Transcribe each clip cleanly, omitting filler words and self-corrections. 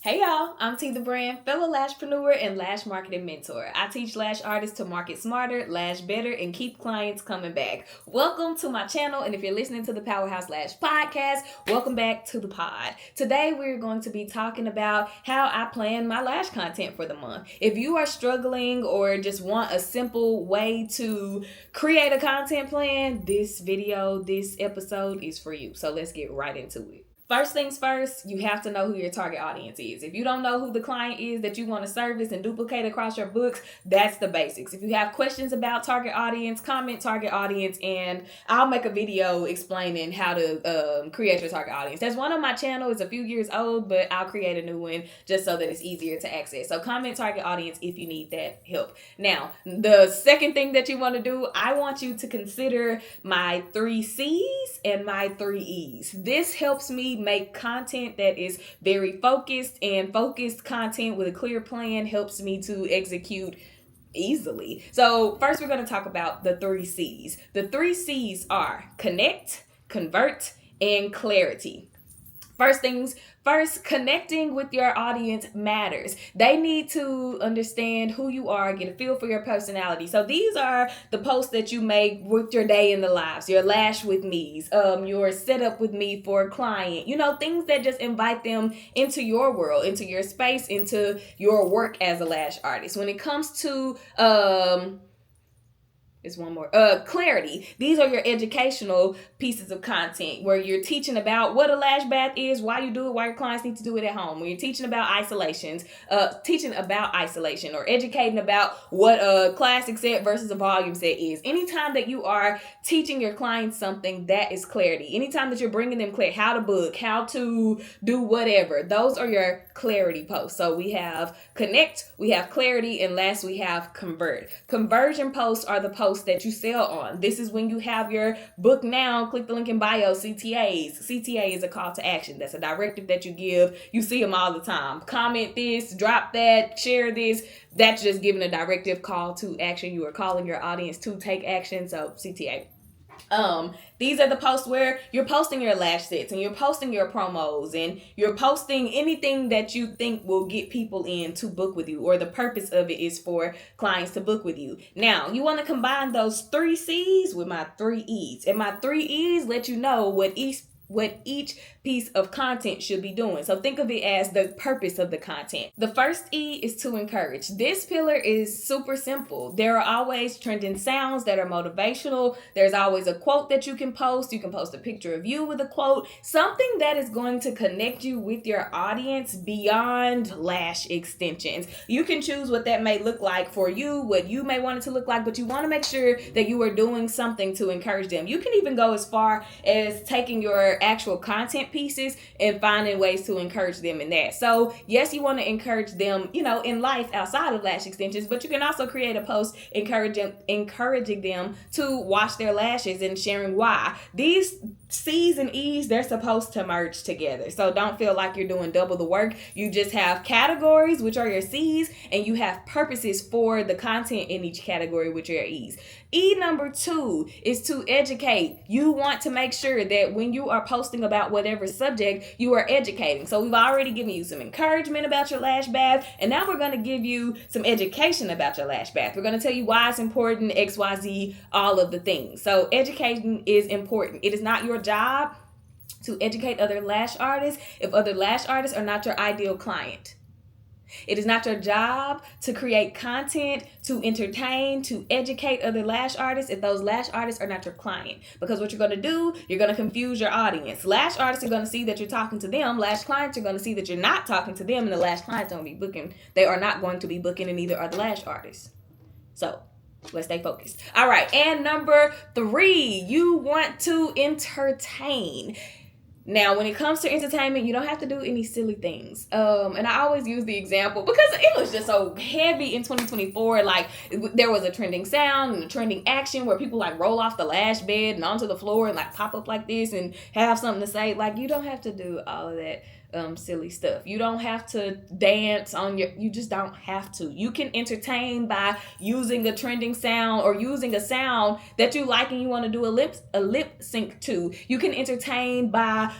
Hey y'all, I'm T the Brand, fellow lashpreneur and lash marketing mentor. I teach lash artists to market smarter, lash better, and keep clients coming back. Welcome to my channel, and if you're listening to the Powerhouse Lash podcast, welcome back to the pod. Today we're going to be talking about how I plan my lash content for the month. If you are struggling or just want a simple way to create a content plan, this episode is for you. So let's get right into it. First things first, you have to know who your target audience is. If you don't know who the client is that you want to service and duplicate across your books, that's the basics. If you have questions about target audience, comment target audience, and I'll make a video explaining how to create your target audience. There's one on my channel. It's a few years old, but I'll create a new one just so that it's easier to access. So comment target audience if you need that help. Now, the second thing that you want to do, I want you to consider my 3 C's and my 3 E's. This helps me make content that is very focused, and focused content with a clear plan helps me to execute easily. So first we're going to talk about the 3 C's. The 3 C's are connect, convert, and clarity. First, connecting with your audience matters. They need to understand who you are, get a feel for your personality. So these are the posts that you make with your day in the lives, your lash with me's, your setup with me for a client, things that just invite them into your world, into your space, into your work as a lash artist. When it comes to clarity. These are your educational pieces of content where you're teaching about what a lash bath is, why you do it, why your clients need to do it at home. When you're teaching about isolation or educating about what a classic set versus a volume set is. Anytime that you are teaching your clients something, that is clarity. Anytime that you're bringing them clarity, how to book, how to do whatever, those are your clarity posts. So we have connect, we have clarity, and last we have convert. Conversion posts are the posts that you sell on. This is when you have your book now, click the link in bio, CTAs. CTA is a call to action. That's a directive that you give. You see them all the time. Comment this, drop that, share this. That's just giving a directive, call to action. You are calling your audience to take action. So CTA. These are the posts where you're posting your lash sets and you're posting your promos and you're posting anything that you think will get people in to book with you, or the purpose of it is for clients to book with you. Now, you want to combine those 3 C's with my 3 E's, and my 3 E's let you know what each piece of content should be doing. So think of it as the purpose of the content. The first E is to encourage. This pillar is super simple. There are always trending sounds that are motivational. There's always a quote that you can post. You can post a picture of you with a quote, something that is going to connect you with your audience beyond lash extensions. You can choose what that may look like for you, what you may want it to look like, but you want to make sure that you are doing something to encourage them. You can even go as far as taking your actual content pieces and finding ways to encourage them in that. So yes, you want to encourage them, in life outside of lash extensions, but you can also create a post encouraging them to wash their lashes and sharing why. These C's and E's, they're supposed to merge together. So don't feel like you're doing double the work. You just have categories, which are your C's, and you have purposes for the content in each category, which are your E's. E number 2 is to educate. You want to make sure that when you are posting about whatever subject, you are educating. So we've already given you some encouragement about your lash bath, and now we're going to give you some education about your lash bath. We're going to tell you why it's important, XYZ, all of the things. So education is important. It is not your job to educate other lash artists if other lash artists are not your ideal client. It is not your job to create content, to entertain, to educate other lash artists if those lash artists are not your client. Because what you're going to do, you're going to confuse your audience. Lash artists are going to see that you're talking to them. Lash clients are going to see that you're not talking to them, and the lash clients don't be booking. They are not going to be booking, and neither are the lash artists. So let's stay focused. All right. And number 3, you want to entertain. Now, when it comes to entertainment, you don't have to do any silly things. And I always use the example because it was just so heavy in 2024. Like, there was a trending sound and a trending action where people roll off the lash bed and onto the floor and pop up like this and have something to say. Like, you don't have to do all of that. silly stuff. You don't have to dance on you just don't have to. You can entertain by using a trending sound or using a sound that you like and you want to do a lip sync to. You can entertain by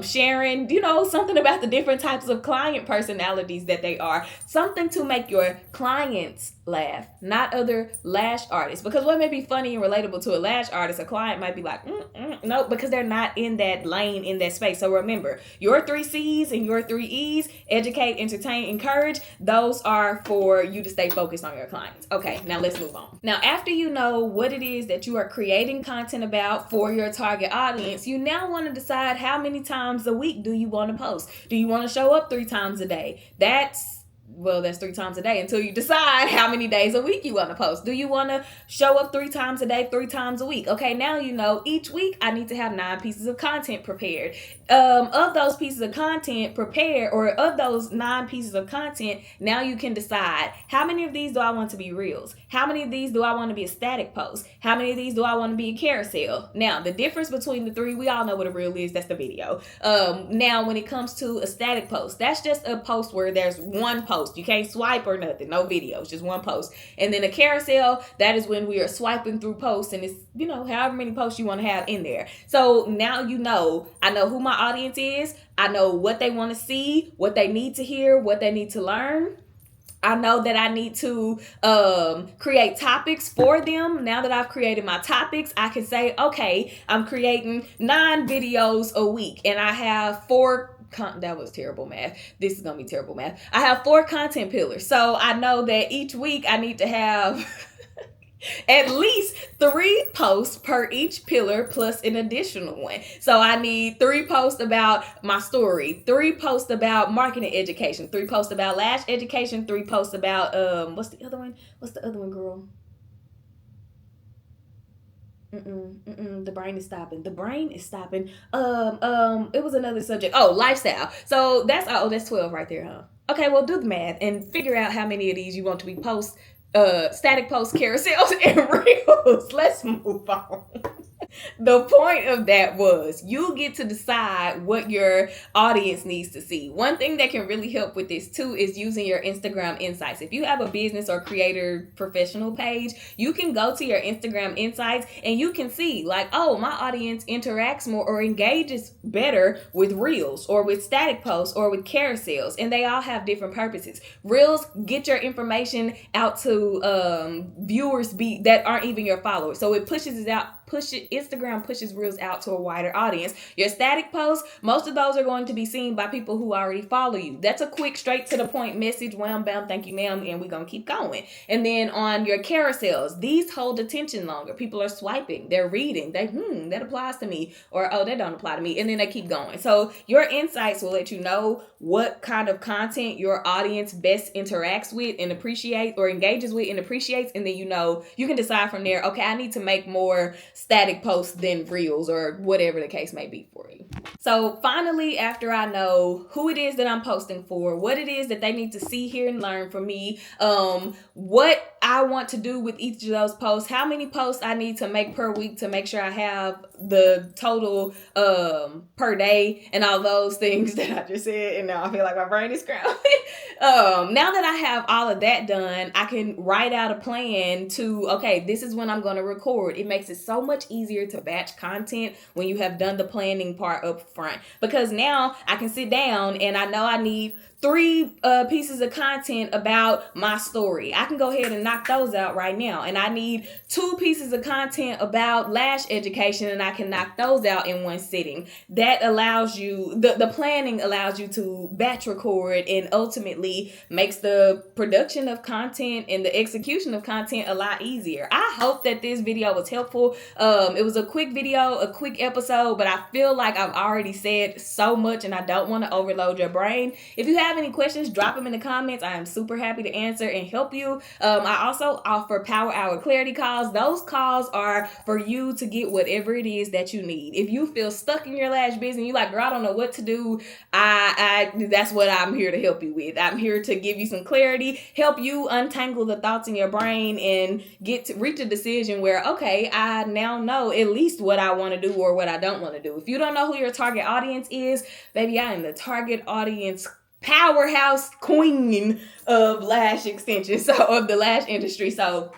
sharing, something about the different types of client personalities that they are. Something to make your clients laugh, not other lash artists. Because what may be funny and relatable to a lash artist, a client might be like, no, because they're not in that lane, in that space. So remember, your 3 C's and your 3 E's, educate, entertain, encourage, those are for you to stay focused on your clients. Okay, now let's move on. Now, after you know what it is that you are creating content about for your target audience, you now want to decide how many times a week do you want to post. Do you want to show up 3 times a day? That's 3 times a day until you decide how many days a week you want to post. Do you want to show up 3 times a day, 3 times a week? Okay, now you know each week I need to have 9 pieces of content prepared. Of those pieces of content prepared, or of those 9 pieces of content, now you can decide how many of these do I want to be reels? How many of these do I want to be a static post? How many of these do I want to be a carousel? Now, the difference between the 3, we all know what a reel is. That's the video. Now, when it comes to a static post, that's just a post where there's one post. You can't swipe or nothing. No videos, just one post. And then a carousel, that is when we are swiping through posts, and it's, however many posts you want to have in there. So now I know who my audience is. I know what they want to see, what they need to hear, what they need to learn. I know that I need to create topics for them. Now that I've created my topics, I can say, okay, I'm creating 9 videos a week, and I have 4. That was terrible math. This is going to be terrible math. I have 4 content pillars. So I know that each week I need to have at least 3 posts per each pillar plus an additional one. So I need 3 posts about my story, 3 posts about marketing education, 3 posts about lash education, 3 posts about what's the other one, girl? The brain is stopping. It was another subject. Oh, lifestyle. So that's 12 right there, huh? Okay, well, do the math and figure out how many of these you want to be static posts, carousels, and reels. Let's move on. The point of that was you get to decide what your audience needs to see. One thing that can really help with this too is using your Instagram insights. If you have a business or creator professional page, you can go to your Instagram insights and you can see like, oh, my audience interacts more or engages better with reels or with static posts or with carousels, and they all have different purposes. Reels get your information out to viewers that aren't even your followers, so it pushes it out. Instagram pushes reels out to a wider audience. Your static posts, most of those are going to be seen by people who already follow you. That's a quick, straight to the point message. Wham, bam, thank you, ma'am, and we're going to keep going. And then on your carousels, these hold attention longer. People are swiping, they're reading, that applies to me, or oh, that don't apply to me, and then they keep going. So your insights will let you know what kind of content your audience best interacts with and appreciates, or engages with and appreciates, and then you can decide from there, okay, I need to make more static posts than reels, or whatever the case may be for you. So finally, after I know who it is that I'm posting for, what it is that they need to see, hear, and learn from me, what I want to do with each of those posts, how many posts I need to make per week to make sure I have the total per day, and all those things that I just said, and now I feel like my brain is scrambling. Now that I have all of that done, I can write out a plan to, okay, this is when I'm going to record. It makes it so much easier to batch content when you have done the planning part up front, because now I can sit down and I know I need 3 pieces of content about my story. I can go ahead and knock those out right now. And I need 2 pieces of content about lash education, and I can knock those out in one sitting. That allows you, the planning allows you to batch record, and ultimately makes the production of content and the execution of content a lot easier. I hope that this video was helpful. It was a quick video, a quick episode, but I feel like I've already said so much and I don't want to overload your brain. If you have have any questions, drop them in the comments. I am super happy to answer and help you. I also offer Power Hour Clarity calls. Those calls are for you to get whatever it is that you need. If you feel stuck in your lash business, you like, girl, I don't know what to do, that's what I'm here to help you with. I'm here to give you some clarity, help you untangle the thoughts in your brain, and reach a decision where, okay, I now know at least what I want to do or what I don't want to do. If you don't know who your target audience is, baby, I am the target audience powerhouse queen of lash extensions, so of the lash industry. So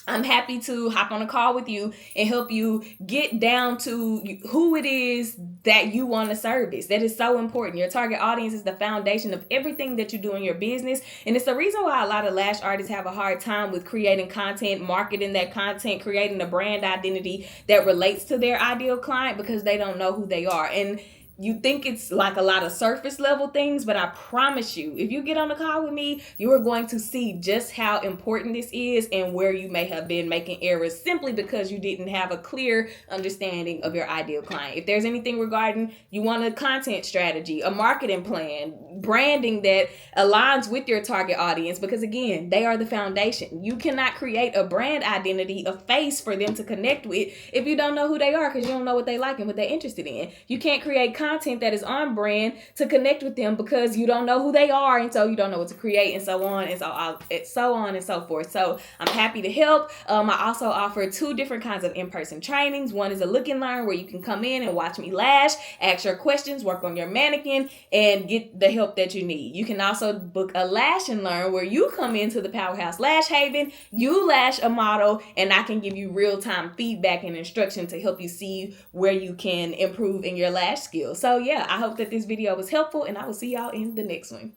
I'm happy to hop on a call with you and help you get down to who it is that you want to service. That is so important. Your target audience is the foundation of everything that you do in your business. And it's the reason why a lot of lash artists have a hard time with creating content, marketing that content, creating a brand identity that relates to their ideal client, because they don't know who they are. And you think it's like a lot of surface level things, but I promise you, if you get on the call with me, you are going to see just how important this is and where you may have been making errors simply because you didn't have a clear understanding of your ideal client. If there's anything regarding you want a content strategy, a marketing plan, branding that aligns with your target audience, because again, they are the foundation. You cannot create a brand identity, a face for them to connect with if you don't know who they are, because you don't know what they like and what they're interested in. You can't create content that is on brand to connect with them because you don't know who they are, and so you don't know what to create, and so on and so forth. So I'm happy to help. I also offer 2 different kinds of in-person trainings. One is a look and learn, where you can come in and watch me lash, ask your questions, work on your mannequin, and get the help that you need. You can also book a lash and learn, where you come into the Powerhouse Lash Haven, you lash a model, and I can give you real-time feedback and instruction to help you see where you can improve in your lash skills. So yeah, I hope that this video was helpful, and I will see y'all in the next one.